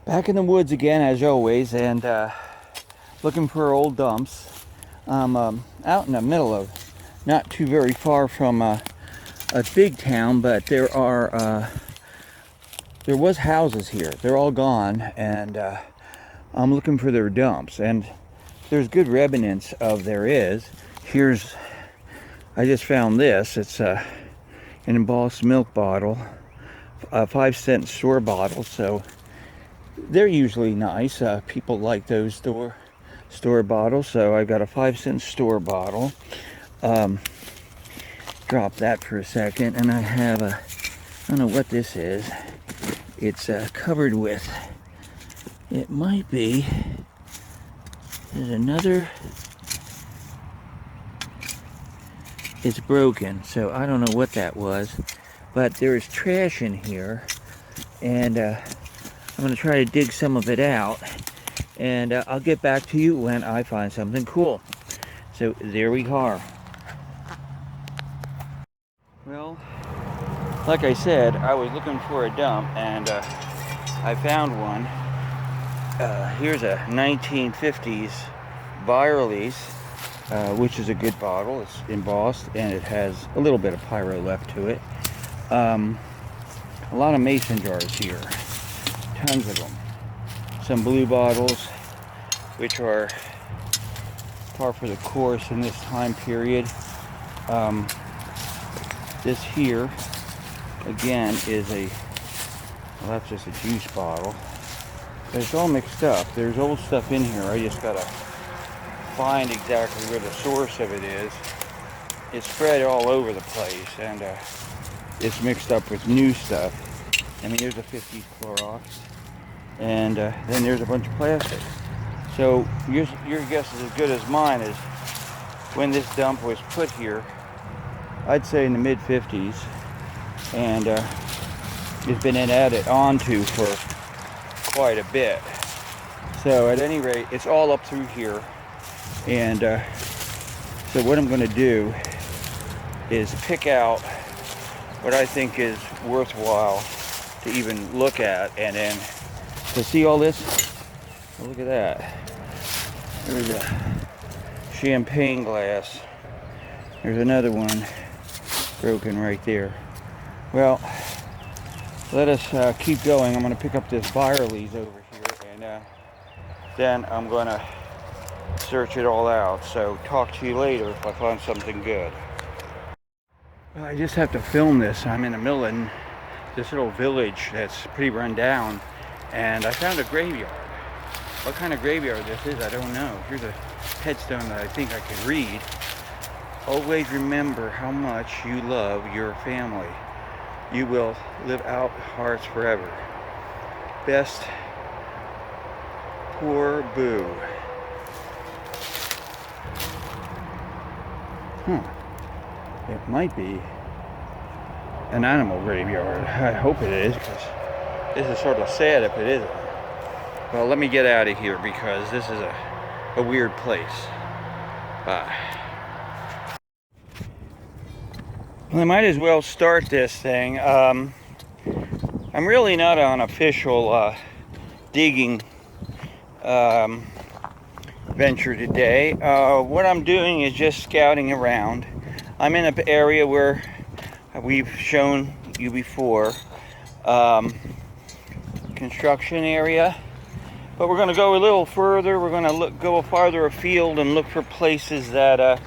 Back in the woods again, as always, and looking for old dumps. I'm out in the middle of, not too very far from a big town, but there was houses here. They're all gone, and I'm looking for their dumps. And there's good remnants of there is. I just found this. It's an embossed milk bottle, a 5-cent store bottle. So they're usually nice. People like those store bottles. So I've got a 5-cent store bottle. Drop that for a second, and I have I don't know what this is. It's covered with, it might be, there's another, it's broken, so I don't know what that was, but there's trash in here, and I'm going to try to dig some of it out, and I'll get back to you when I find something cool. So there we are. Well, like I said, I was looking for a dump, and I found one. Here's a 1950s relics, which is a good bottle. It's embossed, and it has a little bit of pyro left to it. A lot of mason jars here, tons of them. Some blue bottles, which are par for the course in this time period. This here, again, is well, that's just a juice bottle. But it's all mixed up. There's old stuff in here. I just gotta find exactly where the source of it is. It's spread all over the place, and it's mixed up with new stuff. I mean, there's a 50s Clorox, and then there's a bunch of plastic. So your guess is as good as mine. Is when this dump was put here, I'd say in the mid-50s, and it's been added onto for quite a bit. So at any rate, it's all up through here, and so what I'm going to do is pick out what I think is worthwhile to even look at, and then to see all this. Oh, look at that. There's a champagne glass. There's another one broken right there. Well, let us keep going. I'm going to pick up this relics over here, and then I'm going to search it all out. So talk to you later if I find something good. Well, I just have to film this. I'm in the middle of this little village that's pretty run down, and I found a graveyard. What kind of graveyard this is, I don't know. Here's a headstone that I think I can read. Always remember how much you love your family. You will live out hearts forever. Best, poor Boo. It might be an animal graveyard. I hope it is, because this is sort of sad if it isn't. Well, let me get out of here, because this is a weird place. Bye. Well, I might as well start this thing. I'm really not on official digging venture today. What I'm doing is just scouting around. I'm in an area where we've shown you before, construction area, but we're going to go a little further. We're going to go farther afield and look for places that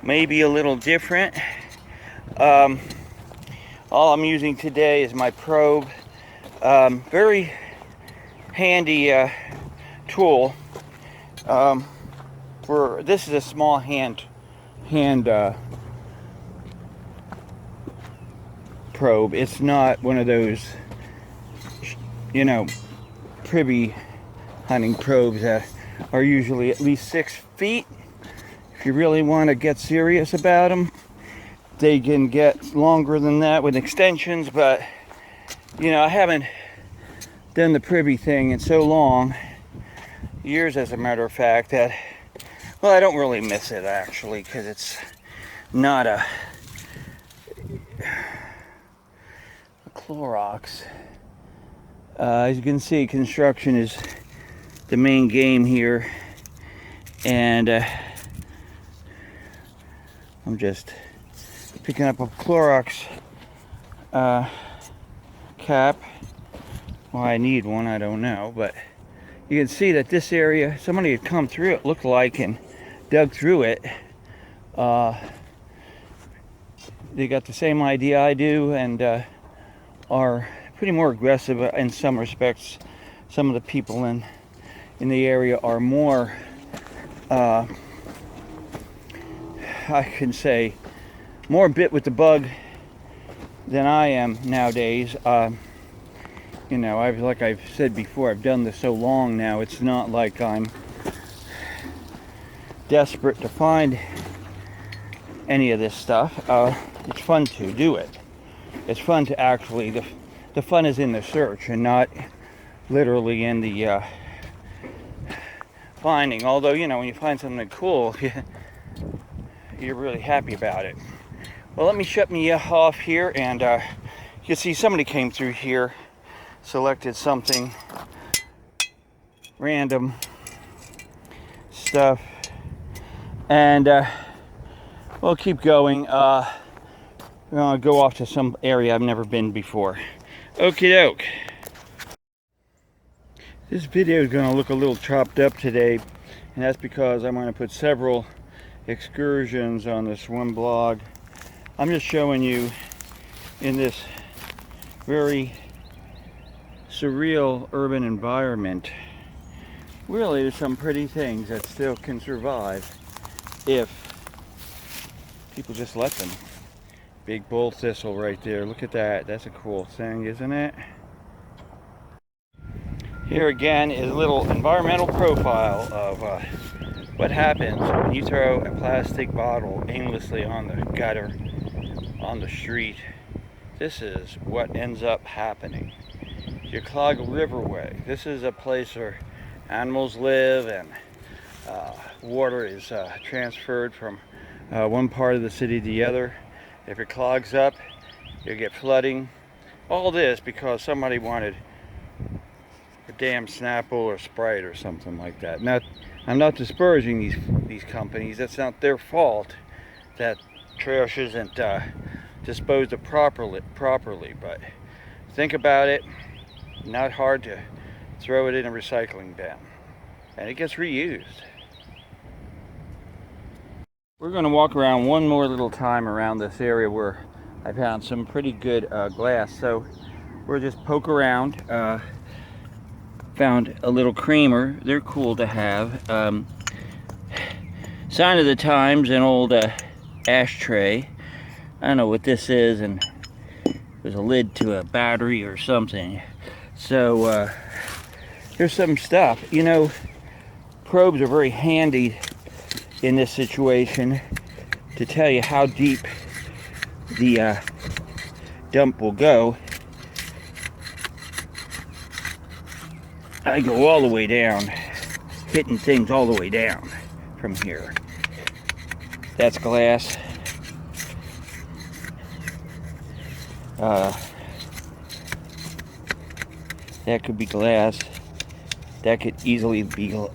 maybe a little different. All I'm using today is my probe. Very handy tool. This is a small hand probe. It's not one of those, privy hunting probes that are usually at least 6 feet. If you really want to get serious about them, they can get longer than that with extensions, but I haven't done the privy thing in so long, years as a matter of fact, that, well, I don't really miss it actually, because it's not a Clorox. As you can see, construction is the main game here, and I'm just picking up a Clorox cap. Why I need one, I don't know, but you can see that this area, somebody had come through it, looked like, and dug through it. They got the same idea I do, and are pretty more aggressive in some respects. Some of the people in the area are more, I can say, more bit with the bug than I am nowadays. You know, like I've said before, I've done this so long now, it's not like I'm desperate to find any of this stuff. It's fun to do it. It's fun to actually, the fun is in the search and not literally in the finding. Although, you know, when you find something cool, you're really happy about it. Well, let me shut me off here, and you can see somebody came through here, selected something random stuff, and we'll keep going. I'll go off to some area I've never been before. Okie doke. This video is going to look a little chopped up today, and that's because I'm going to put several excursions on this one blog. I'm just showing you in this very surreal urban environment, really, there's some pretty things that still can survive if people just let them. Big bull thistle right there. Look at that. That's a cool thing, isn't it? Here again is a little environmental profile of what happens when you throw a plastic bottle aimlessly on the gutter, on the street. This is what ends up happening. You clog a riverway. This is a place where animals live, and water is transferred from one part of the city to the other. If it clogs up, you get flooding. All this because somebody wanted a damn Snapple or Sprite or something like that. Now, I'm not disparaging these companies. That's not their fault that trash isn't disposed of properly. But think about it. Not hard to throw it in a recycling bin, and it gets reused. We're going to walk around one more little time around this area where I found some pretty good glass. So we'll just poke around. Found a little creamer. They're cool to have. Sign of the times, an old ashtray. I don't know what this is, and there's a lid to a battery or something. So here's some stuff. You know, probes are very handy in this situation to tell you how deep the dump will go. I go all the way down, hitting things all the way down from here. That's glass. That could be glass. That could easily be.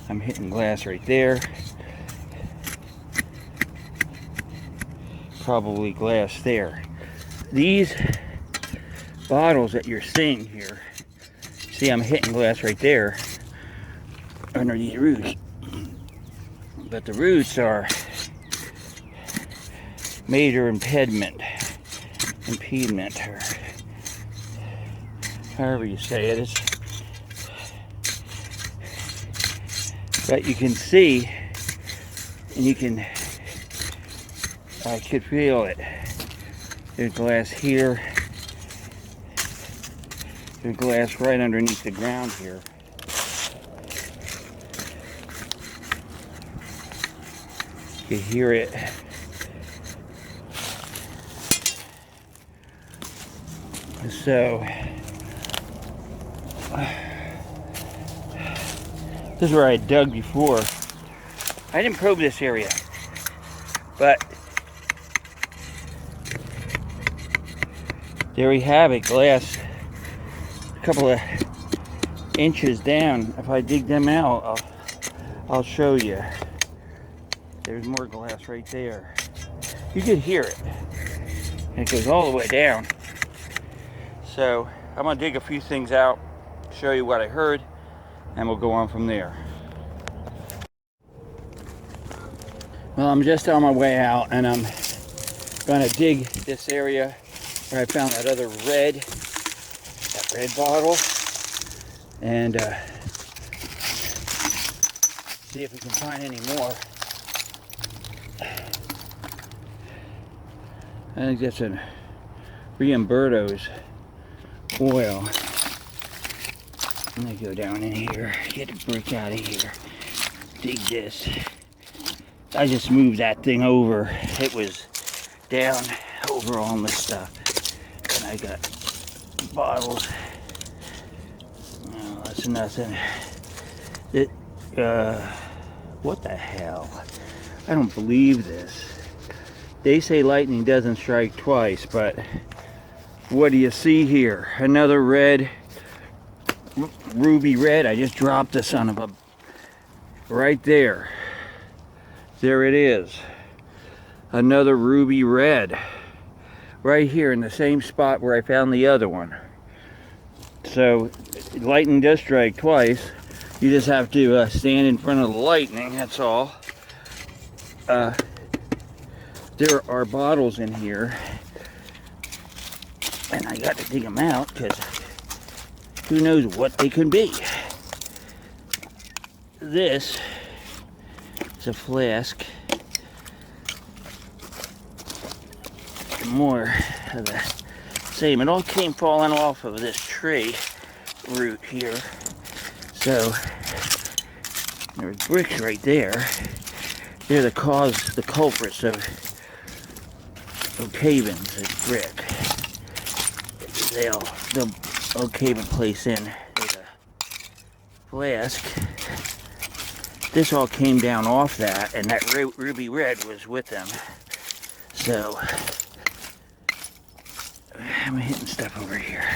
I'm hitting glass right there. Probably glass there. These bottles that you're seeing here, see, I'm hitting glass right there under these roots. But the roots are major impediment, or however you say it is. But you can see, and you can, I could feel it. There's glass here. There's glass right underneath the ground here. You hear it. So, this is where I dug before. I didn't probe this area, but there we have it, glass a couple of inches down. If I dig them out, I'll show you. There's more glass right there. You could hear it. And it goes all the way down. So I'm gonna dig a few things out, show you what I heard, and we'll go on from there. Well, I'm just on my way out, and I'm gonna dig this area where I found that other red bottle, and see if we can find any more. I think that's a Riamberto's oil. I'm gonna go down in here, get the brick out of here, dig this. I just moved that thing over. It was down over all this stuff. And I got bottles. Oh, that's nothing. What the hell? I don't believe this. They say lightning doesn't strike twice, but what do you see here? Another red, ruby red. I just dropped the son of a right there. There it is. Another ruby red. Right here in the same spot where I found the other one. So lightning does strike twice. You just have to stand in front of the lightning, that's all. There are bottles in here, and I got to dig them out because who knows what they could be. This is a flask. More of the same. It all came falling off of this tree root here. So there's bricks right there. They're the culprits of cave-ins. It's brick. They'll cave a place in. There's a flask. This all came down off that, and that ruby red was with them. So I'm hitting stuff over here.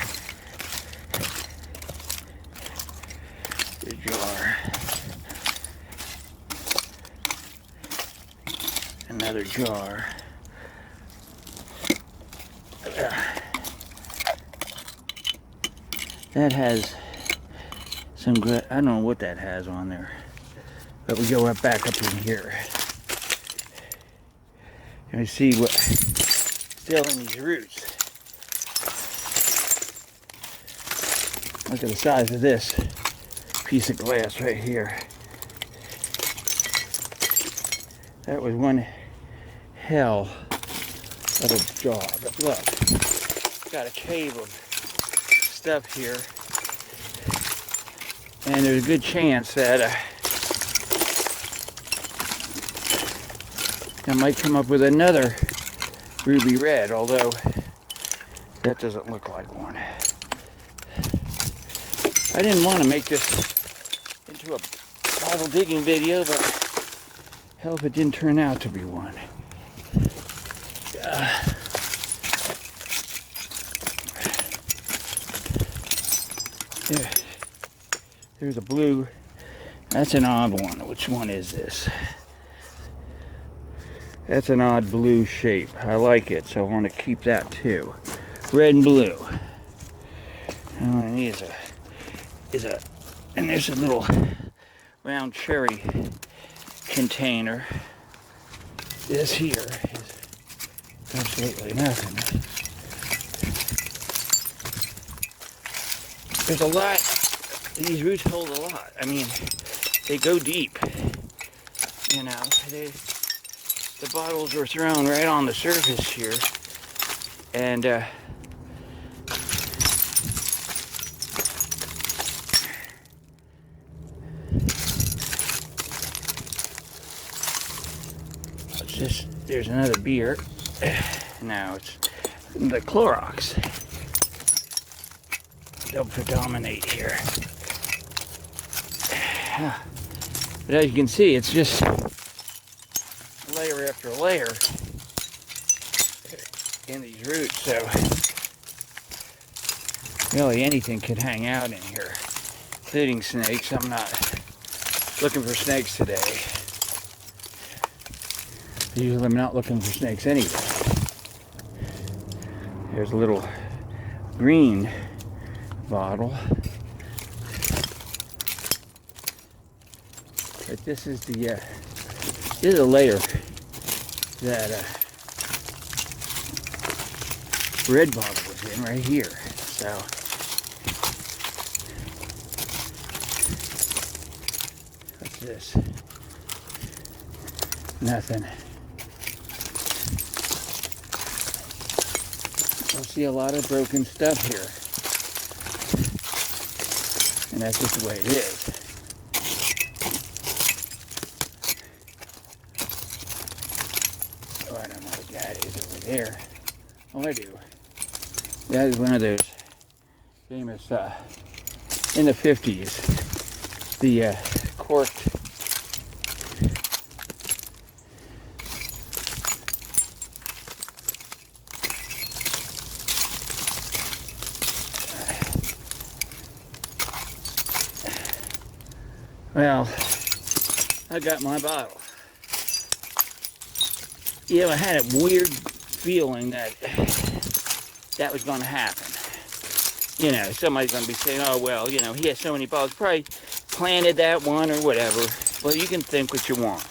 The jar. Another jar. That has some good, I don't know what that has on there. But we go back up in here. And we see what's still in these roots. Look at the size of this piece of glass right here. That was one hell of a job. But look, got a cave of stuff here. And there's a good chance that I might come up with another ruby red, although that doesn't look like one. I didn't want to make this into a bottle digging video, but hell if it didn't turn out to be one. There's a blue. That's an odd one. Which one is this? That's an odd blue shape. I like it, so I want to keep that too. Red and blue. And what I need is a, and there's a little round cherry container. This here is absolutely nothing. There's a lot. These roots hold a lot. I mean, they go deep. You know, the bottles were thrown right on the surface here, and it's just, there's another beer. Now it's the Clorox. They'll predominate here. But as you can see, it's just layer after layer in these roots, so Really anything could hang out in here, including snakes. I'm not looking for snakes today. Usually I'm not looking for snakes anyway. There's a little green bottle. But this is the layer that red bottle was in right here. So what's this? Nothing. You'll see a lot of broken stuff here, and that's just the way it is. Oh, I don't know what that is over there. Oh, I do. That is one of those famous, in the 50s, the corked well, I got my bottle. You know, I had a weird feeling that that was going to happen. You know, somebody's going to be saying, oh, well, you know, he has so many bottles, probably planted that one or whatever. Well, you can think what you want.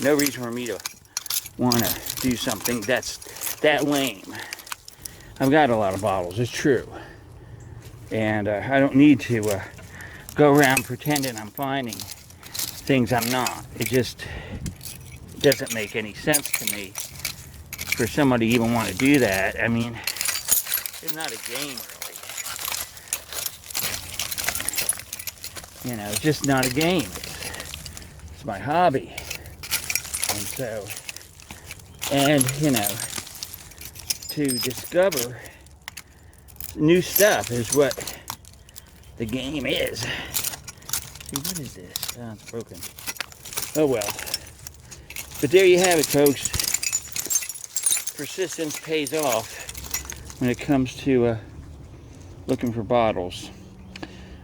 No reason for me to want to do something that's that lame. I've got a lot of bottles, it's true. And I don't need to go around pretending I'm finding things I'm not. It just doesn't make any sense to me for somebody to even want to do that. I mean, it's not a game, really. You know, it's just not a game. It's my hobby. And so, and, you know, to discover new stuff is what the game is. See, what is this? Oh, it's broken. Oh well. But there you have it, folks. Persistence pays off when it comes to looking for bottles.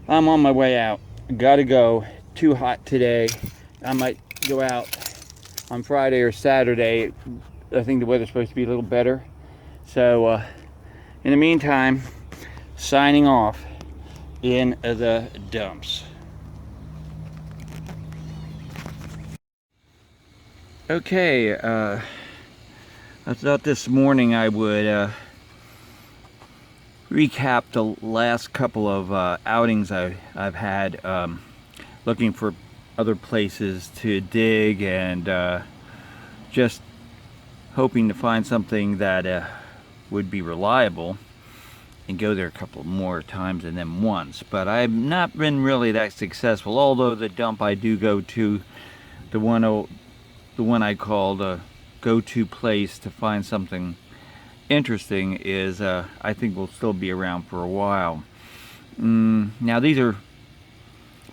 I'm on my way out. Gotta go. Too hot today. I might go out on Friday or Saturday. I think the weather's supposed to be a little better. So, in the meantime, signing off in the dumps. Okay, I thought this morning I would recap the last couple of outings I've had looking for other places to dig and just hoping to find something that would be reliable and go there a couple more times and then once. But I've not been really that successful, although the dump I do go to, the one I called a go-to place to find something interesting, is I think will still be around for a while. Now these are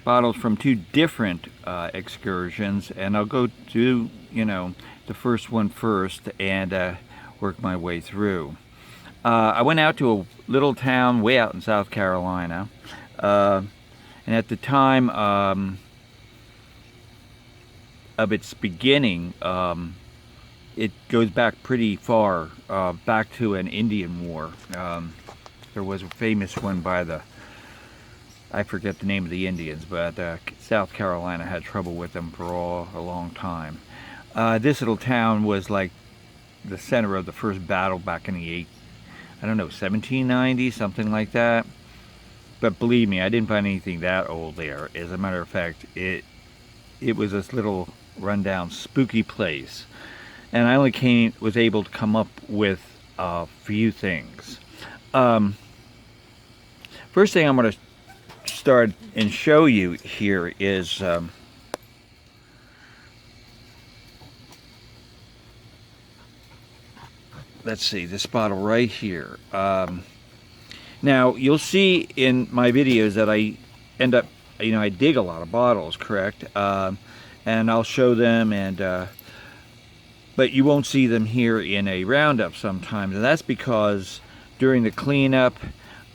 bottles from two different excursions, and I'll go to, you know, the first one first and work my way through. I went out to a little town way out in South Carolina, and at the time of its beginning, it goes back pretty far, back to an Indian war. There was a famous one by I forget the name of the Indians, but South Carolina had trouble with them for a long time. This little town was like the center of the first battle back in the 1790, something like that. But believe me, I didn't find anything that old there. As a matter of fact, it was this little rundown, spooky place, and I only was able to come up with a few things. First thing I'm going to start and show you here is let's see, this bottle right here. Now you'll see in my videos that I end up, you know, I dig a lot of bottles, correct? And I'll show them, and but you won't see them here in a roundup sometimes, and that's because during the cleanup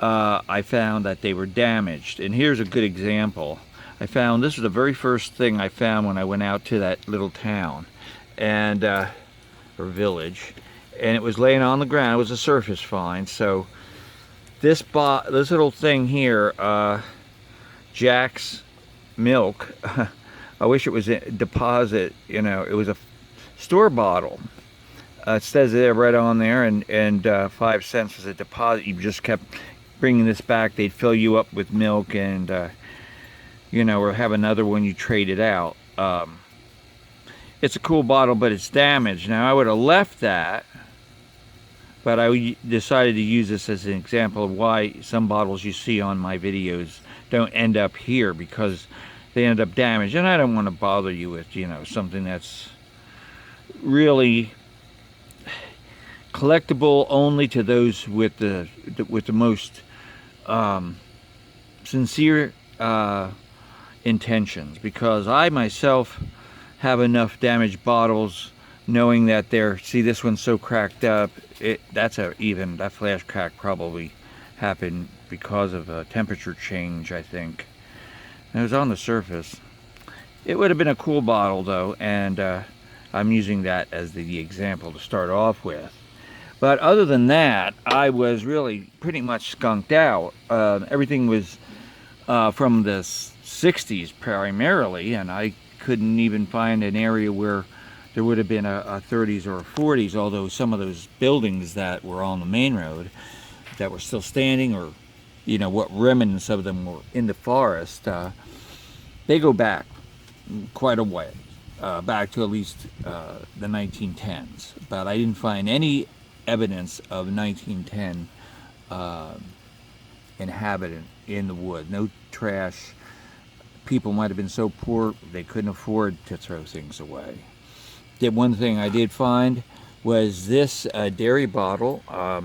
I found that they were damaged. And here's a good example. I found, this was the very first thing I found when I went out to that little town and or village, and it was laying on the ground. It was a surface find. So this little thing here, Jack's milk. I wish it was a deposit. You know, it was a store bottle. It says there right on there, and 5 cents was a deposit. You just kept bringing this back. They'd fill you up with milk, and you know, or have another one you trade it out. It's a cool bottle, but it's damaged. Now I would have left that, but I decided to use this as an example of why some bottles you see on my videos don't end up here, because they end up damaged. And I don't want to bother you with, you know, something that's really collectible only to those with the most sincere intentions, because I myself have enough damaged bottles, knowing that they're, see, this one's so cracked up. That flash crack probably happened because of a temperature change, I think. And it was on the surface. It would have been a cool bottle though, and I'm using that as the example to start off with. But other than that, I was really pretty much skunked out. Everything was from the 60s primarily, and I couldn't even find an area where there would have been a 30s or a 40s, although some of those buildings that were on the main road that were still standing, or, you know, what remnants of them were in the forest, they go back quite a way, back to at least the 1910s. But I didn't find any evidence of 1910 inhabitant in the wood. No trash. People might have been so poor they couldn't afford to throw things away. The one thing I did find was this dairy bottle. I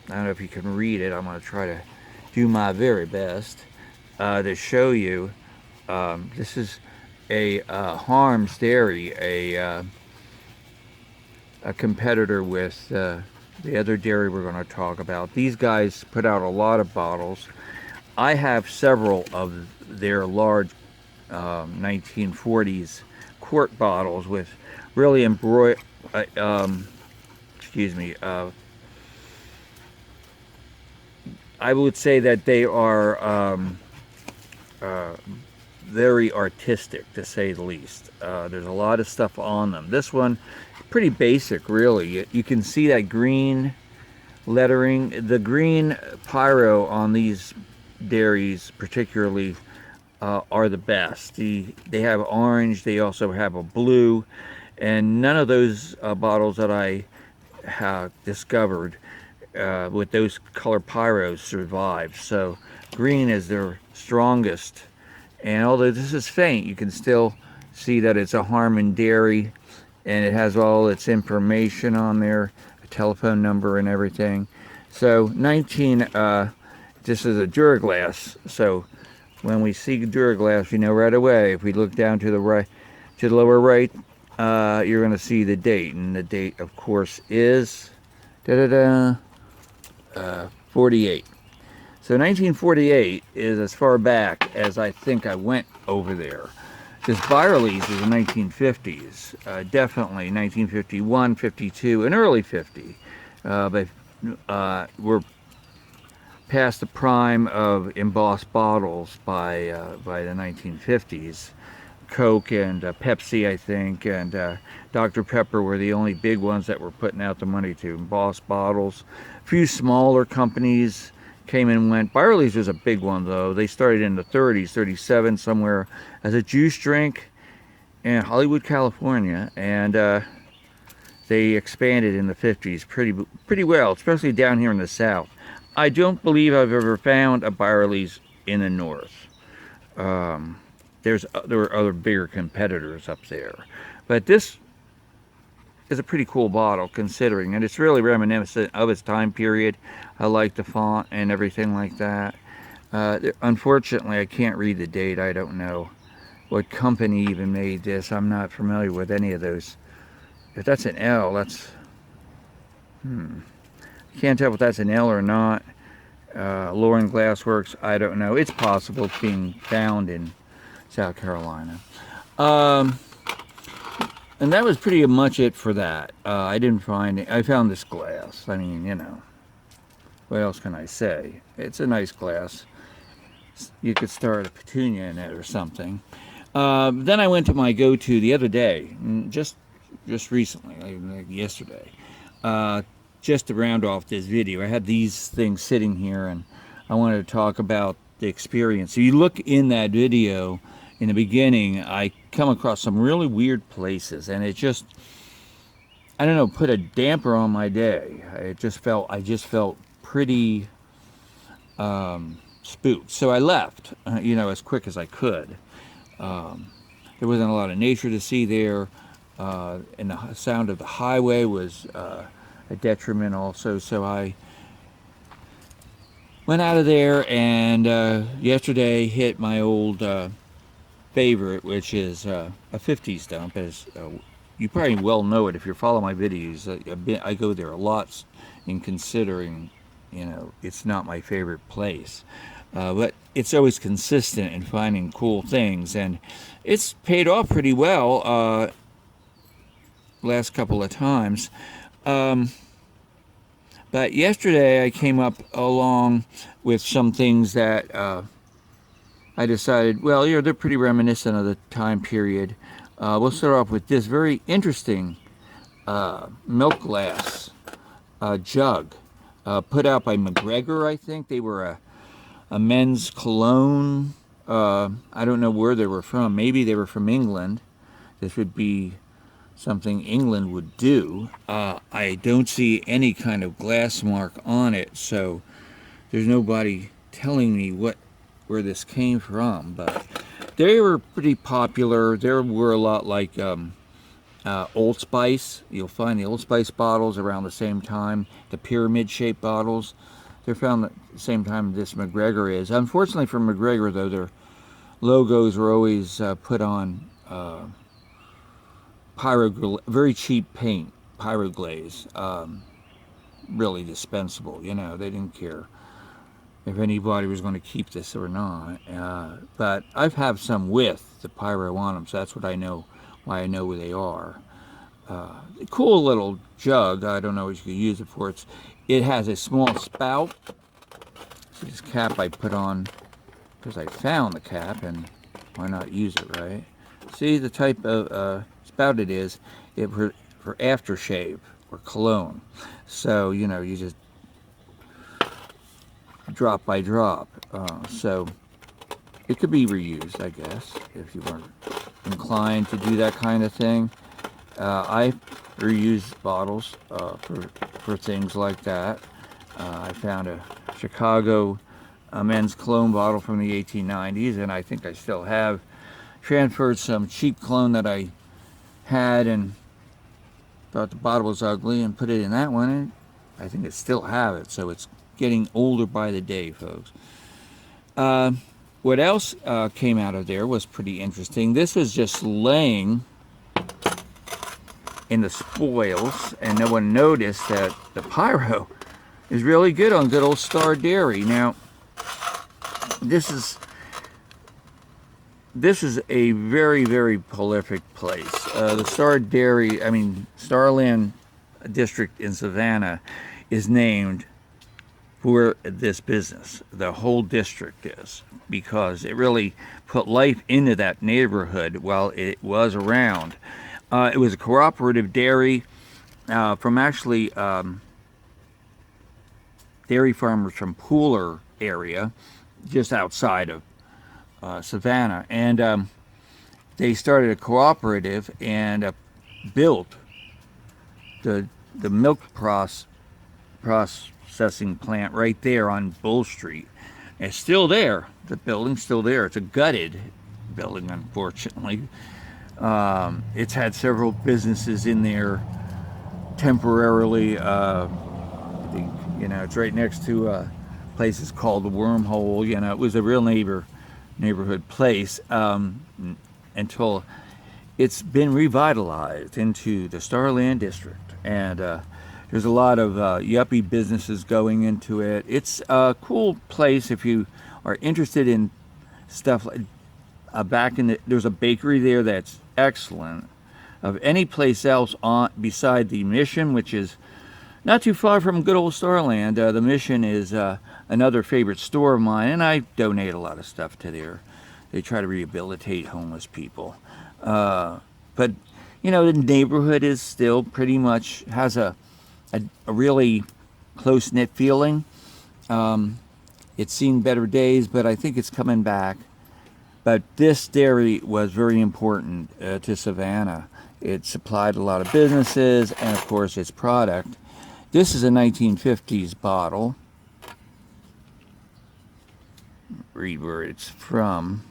don't know if you can read it. I'm going to try to do my very best to show you. This is a Harms Dairy, a competitor with the other dairy we're going to talk about. These guys put out a lot of bottles. I have several of their large 1940s quart bottles with really I would say that they are very artistic, to say the least. There's a lot of stuff on them. This one, pretty basic, really. You can see that green lettering. The green pyro on these dairies particularly are the best. They have orange, they also have a blue, and none of those bottles that I have discovered with those color pyros survived. So green is their strongest, and although this is faint, you can still see that it's a Harmon dairy, and it has all its information on there, a telephone number and everything. So this is a Duraglass, so when we see Duraglass, you know right away. If we look down to the right, to the lower right, you're going to see the date, and the date, of course, is 48. So 1948 is as far back as I think I went over there. This Byerly's is the 1950s, definitely 1951, 52, and early 50. But we're past the prime of embossed bottles by the 1950s. Coke and Pepsi, I think, and Dr. Pepper were the only big ones that were putting out the money to emboss bottles. A few smaller companies came and went. Byerly's was a big one, though. They started in the 30s, 37, somewhere, as a juice drink in Hollywood, California, and they expanded in the 50s pretty well, especially down here in the South. I don't believe I've ever found a Byerly's in the North. There were other bigger competitors up there, but this is a pretty cool bottle considering, and it's really reminiscent of its time period. I like the font and everything like that. Unfortunately, I can't read the date. I don't know what company even made this. I'm not familiar with any of those. If that's an L, that's can't tell if that's an L or not. Lauren Glassworks, I don't know. It's possible it's being found in South Carolina. Um, and that was pretty much it for that. I didn't find it. I found this glass. I mean, you know, what else can I say? It's a nice glass. You could start a petunia in it or something. Then I went to my go-to the other day, just recently, like yesterday, just to round off this video. I had these things sitting here, and I wanted to talk about the experience. So you look in that video, in the beginning, I come across some really weird places, and it just, I don't know, put a damper on my day. I just felt pretty spooked. So I left, you know, as quick as I could. There wasn't a lot of nature to see there, and the sound of the highway was a detriment also. So I went out of there, and yesterday hit my old favorite, which is a 50s dump. As you probably well know it if you follow my videos. I go there a lot, in considering, you know, it's not my favorite place. But it's always consistent in finding cool things, and it's paid off pretty well last couple of times. But yesterday I came up along with some things that I decided, well, yeah, they're pretty reminiscent of the time period. We'll start off with this very interesting milk glass jug put out by McGregor, I think. They were a men's cologne. I don't know where they were from. Maybe they were from England. This would be something England would do. I don't see any kind of glass mark on it, so there's nobody telling me where this came from. But they were pretty popular. There were a lot like Old Spice. You'll find the Old Spice bottles around the same time. The pyramid-shaped bottles. They're found at the same time this McGregor is. Unfortunately for McGregor, though, their logos were always put on very cheap paint, pyroglaze. Really dispensable, you know. They didn't care if anybody was going to keep this or not. But I've had some with the pyro on them, so that's what I know, why I know where they are. Cool little jug. I don't know what you could use it for. It has a small spout. This cap I put on because I found the cap, and why not use it, right? See the type of spout it is. For aftershave or cologne. So, you know, you just drop by drop. So it could be reused, I guess, if you weren't inclined to do that kind of thing. I reuse bottles for things like that. I found a Chicago men's cologne bottle from the 1890s, and I think I still have transferred some cheap cologne that I had and thought the bottle was ugly and put it in that one, and I think I still have it, so it's getting older by the day, folks. What else came out of there was pretty interesting. This was just laying in the spoils, and no one noticed that the pyro is really good on good old Star Dairy. Now, this is a very, very prolific place. The Starland District in Savannah is named for this business. The whole district is, because it really put life into that neighborhood while it was around. It was a cooperative dairy from actually dairy farmers from Pooler area, just outside of Savannah, and they started a cooperative and built the milk processing plant right there on Bull Street. It's still there. The building's still there. It's a gutted building, unfortunately. It's had several businesses in there temporarily. I think, you know, it's right next to places called the Wormhole. You know, it was a real neighborhood place until it's been revitalized into the Starland District, and There's a lot of yuppie businesses going into it. It's a cool place if you are interested in stuff like there's a bakery there that's excellent. Of any place else on beside the Mission, which is not too far from good old Starland. The Mission is another favorite store of mine, and I donate a lot of stuff to there. They try to rehabilitate homeless people. But, you know, the neighborhood is still pretty much has a really close-knit feeling. It's seen better days, but I think it's coming back. But this dairy was very important to Savannah. It supplied a lot of businesses and, of course, its product. This is a 1950s bottle. Read where it's from.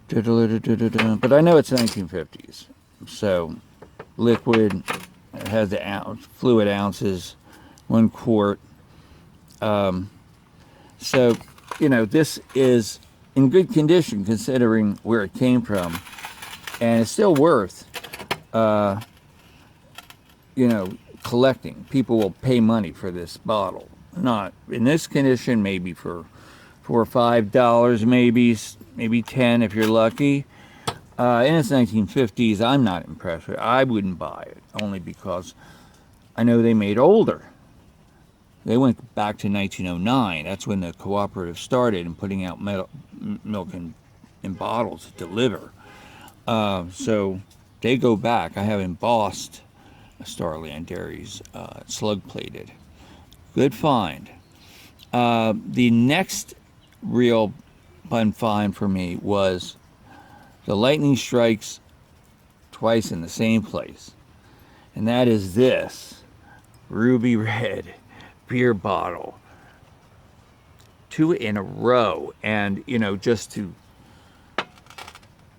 But I know it's 1950s. So, liquid. It has the fluid ounces, 1 quart. So, you know, this is in good condition considering where it came from. And it's still worth, you know, collecting. People will pay money for this bottle. Not in this condition, maybe for $4 or $5, maybe 10 if you're lucky. In its 1950s, I'm not impressed with it. I wouldn't buy it, only because I know they made older. They went back to 1909. That's when the cooperative started and putting out milk in bottles to deliver. So they go back. I have embossed Starland Dairies, slug plated. Good find. The next real fun find for me was the lightning strikes twice in the same place. And that is this ruby red beer bottle. 2 in a row. And, you know, just to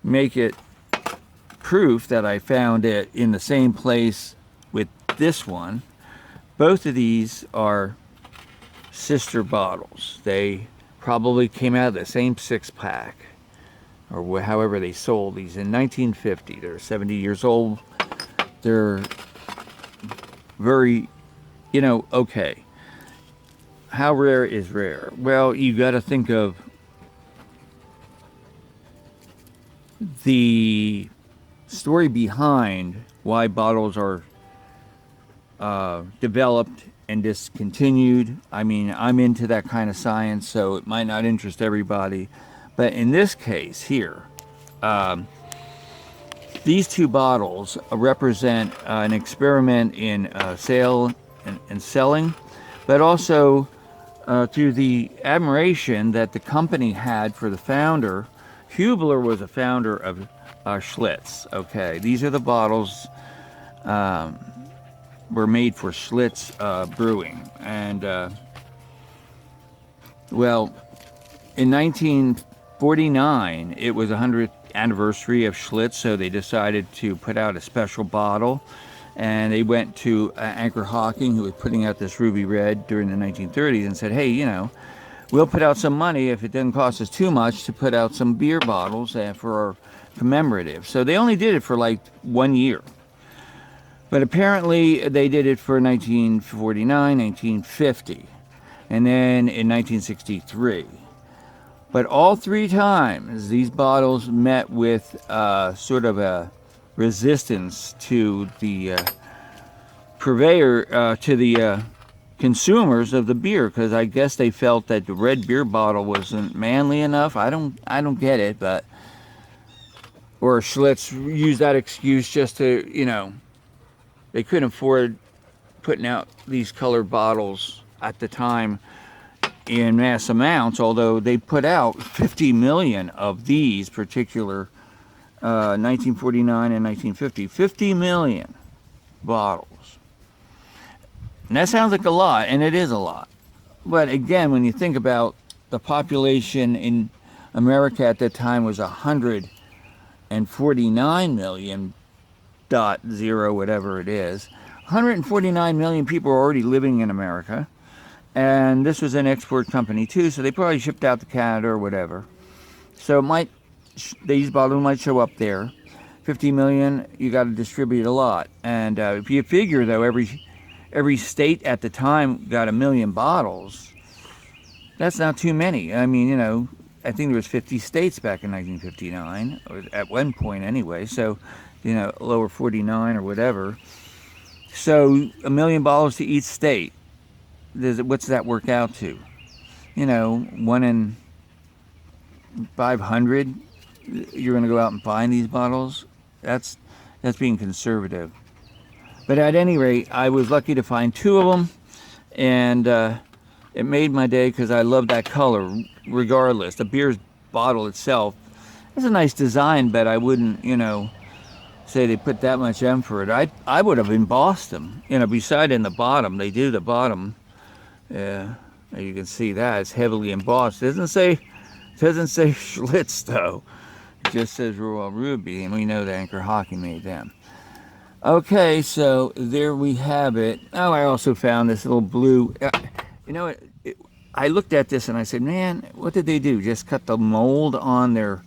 make it proof that I found it in the same place with this one, both of these are sister bottles. They probably came out of the same 6-pack, or however they sold these in 1950. They're 70 years old. They're very, you know, okay. How rare is rare? Well, you got to think of the story behind why bottles are developed and discontinued. I mean, I'm into that kind of science, so it might not interest everybody. But in this case here, these 2 bottles represent an experiment in sale and selling, but also through the admiration that the company had for the founder. Hubler was a founder of Schlitz. Okay, these are the bottles were made for Schlitz brewing. And, well, in 1949, it was the 100th anniversary of Schlitz, so they decided to put out a special bottle. And they went to Anchor Hawking, who was putting out this ruby red during the 1930s, and said, hey, you know, we'll put out some money if it doesn't cost us too much to put out some beer bottles for our commemorative. So they only did it for like 1 year. But apparently they did it for 1949, 1950, and then in 1963. But all 3 times these bottles met with sort of a resistance to the purveyor, to the consumers of the beer, because I guess they felt that the red beer bottle wasn't manly enough. I don't get it, but or Schlitz used that excuse just to, you know, they couldn't afford putting out these colored bottles at the time in mass amounts, although they put out 50 million of these particular 1949 and 1950. 50 million bottles. And that sounds like a lot, and it is a lot. But again, when you think about the population in America at that time was 149 million, dot zero, whatever it is. 149 million people are already living in America. And this was an export company too, so they probably shipped out to Canada or whatever. So these bottles might show up there. 50 million, you got to distribute a lot. And if you figure, though, every state at the time got 1 million bottles, that's not too many. I mean, you know, I think there was 50 states back in 1959, or at one point anyway, so, you know, lower 49 or whatever. So 1 million bottles to each state. What's that work out to? You know, 1 in 500, you're going to go out and find these bottles. That's being conservative. But at any rate, I was lucky to find 2 of them, and it made my day because I love that color regardless. The beer's bottle itself is a nice design, but I wouldn't, you know, say they put that much effort. I would have embossed them. You know, beside in the bottom, they do the bottom. Yeah, you can see that it's heavily embossed. It doesn't say Schlitz though. It just says Royal Ruby, and we know that Anchor Hockey made them. Okay, so there we have it. Oh, I also found this little blue. You know, I looked at this and I said, man, what did they do? Just cut the mold on their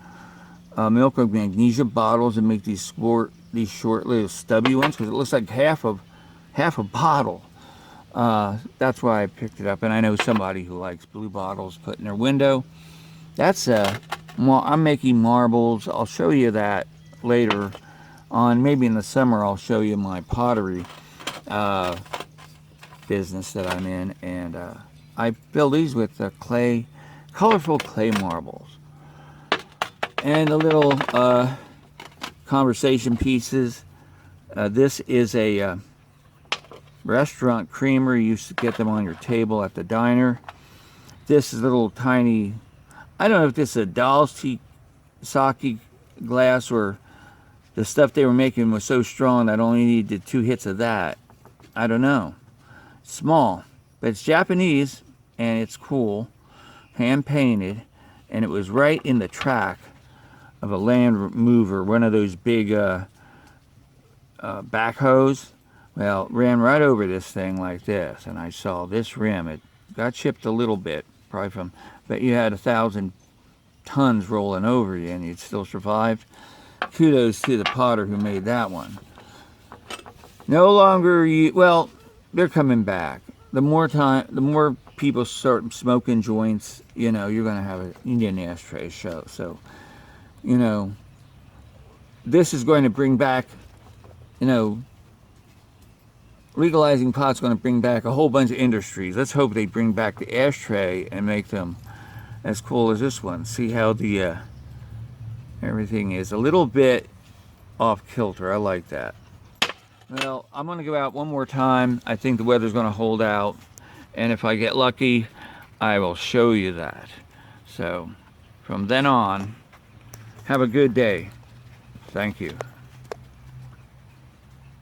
milk of magnesia bottles and make these short little stubby ones, because it looks like half a bottle. That's why I picked it up, and I know somebody who likes blue bottles put in their window. That's I'm making marbles. I'll show you that later on. Maybe in the summer I'll show you my pottery business that I'm in, and I fill these with colorful clay marbles. And the little conversation pieces. This is a restaurant creamer. You used to get them on your table at the diner. This is a little tiny, I don't know if this is a doll's tea sake glass, or the stuff they were making was so strong that I only needed 2 hits of that. I don't know. Small, but it's Japanese and it's cool, hand painted, and it was right in the track of a land mover, one of those big backhoes. Well, ran right over this thing like this, and I saw this rim. It got chipped a little bit, probably but you had 1,000 tons rolling over you, and you'd still survived. Kudos to the potter who made that one. No longer, well, they're coming back. The more people start smoking joints, you know, you're going to have an Indian ashtray show. So, you know, this is going to bring back, you know, legalizing pot's going to bring back a whole bunch of industries. Let's hope they bring back the ashtray and make them as cool as this one. See how the everything is a little bit off kilter. I like that. Well, I'm going to go out one more time. I think the weather's going to hold out, and if I get lucky, I will show you that. So from then on, have a good day. Thank you.